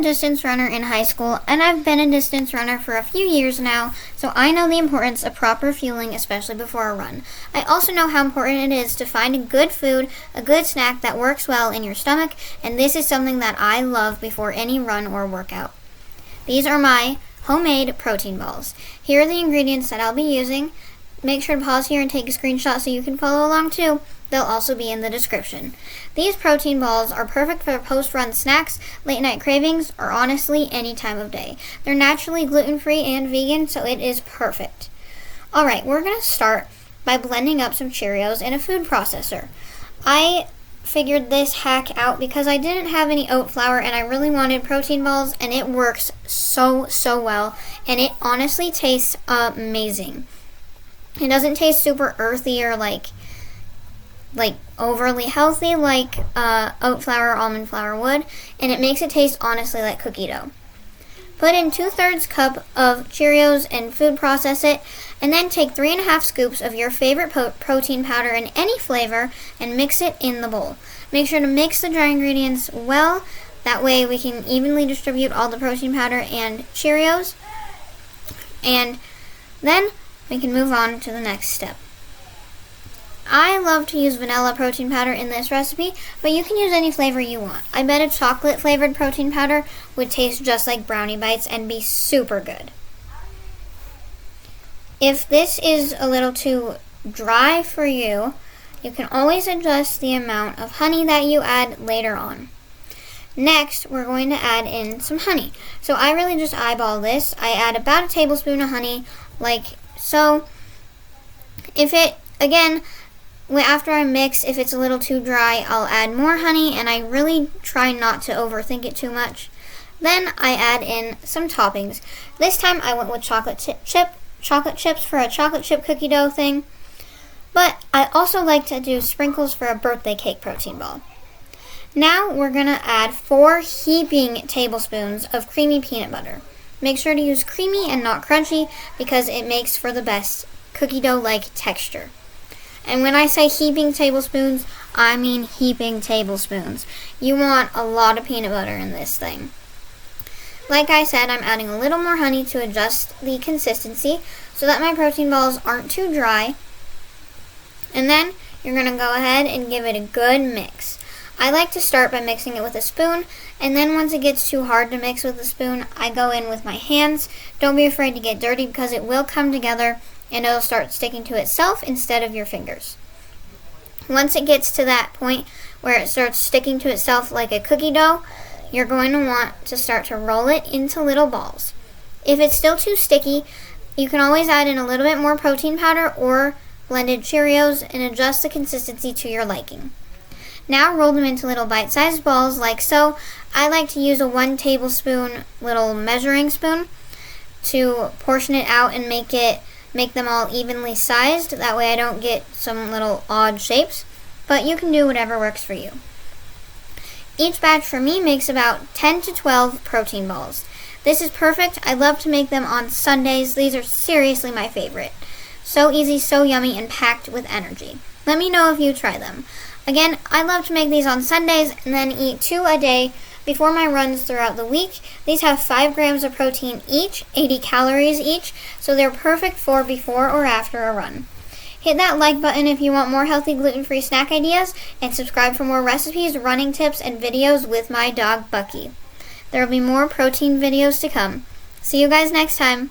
a distance runner in high school, and I've been a distance runner for a few years now, so I know the importance of proper fueling, especially before a run. I also know how important it is to find a good food, a good snack that works well in your stomach, and this is something that I love before any run or workout. These are my homemade protein balls. Here are the ingredients that I'll be using. Make sure to pause here and take a screenshot so you can follow along too. They'll also be in the description. These protein balls are perfect for post-run snacks, late night cravings, or honestly any time of day. They're naturally gluten-free and vegan, so it is perfect. Alright, we're going to start by blending up some Cheerios in a food processor. I figured this hack out because I didn't have any oat flour and I really wanted protein balls, and it works so well, and it honestly tastes amazing. It doesn't taste super earthy or like overly healthy like oat flour or almond flour would, and it makes it taste honestly like cookie dough. Put in 2/3 cup of Cheerios and food process it, and then take 3.5 scoops of your favorite protein powder in any flavor and mix it in the bowl. Make sure to mix the dry ingredients well, that way we can evenly distribute all the protein powder and Cheerios, and then we can move on to the next step. I love to use vanilla protein powder in this recipe, but you can use any flavor you want. I bet a chocolate flavored protein powder would taste just like brownie bites and be super good. If this is a little too dry for you, you can always adjust the amount of honey that you add later on. Next, we're going to add in some honey. So I really just eyeball this. I add about a tablespoon of honey, like so. After I mix, if it's a little too dry, I'll add more honey, and I really try not to overthink it too much. Then I add in some toppings. This time I went with chocolate chips for a chocolate chip cookie dough thing, but I also like to do sprinkles for a birthday cake protein ball. Now we're going to add 4 heaping tablespoons of creamy peanut butter. Make sure to use creamy and not crunchy because it makes for the best cookie dough-like texture. And when I say heaping tablespoons, I mean heaping tablespoons. You want a lot of peanut butter in this thing. Like I said, I'm adding a little more honey to adjust the consistency so that my protein balls aren't too dry. And then you're going to go ahead and give it a good mix. I like to start by mixing it with a spoon, and then once it gets too hard to mix with a spoon, I go in with my hands. Don't be afraid to get dirty because it will come together and it'll start sticking to itself instead of your fingers. Once it gets to that point where it starts sticking to itself like a cookie dough, you're going to want to start to roll it into little balls. If it's still too sticky, you can always add in a little bit more protein powder or blended Cheerios and adjust the consistency to your liking. Now roll them into little bite-sized balls like so. I like to use a 1 tablespoon little measuring spoon to portion it out and make them all evenly sized. That way I don't get some little odd shapes, but you can do whatever works for you. Each batch for me makes about 10 to 12 protein balls. This is perfect. I love to make them on Sundays. These are seriously my favorite. So easy, so yummy, and packed with energy. Let me know if you try them. Again, I love to make these on Sundays and then eat 2 a day before my runs throughout the week. These have 5 grams of protein each, 80 calories each, so they're perfect for before or after a run. Hit that like button if you want more healthy gluten-free snack ideas, and subscribe for more recipes, running tips, and videos with my dog Bucky. There will be more protein videos to come. See you guys next time.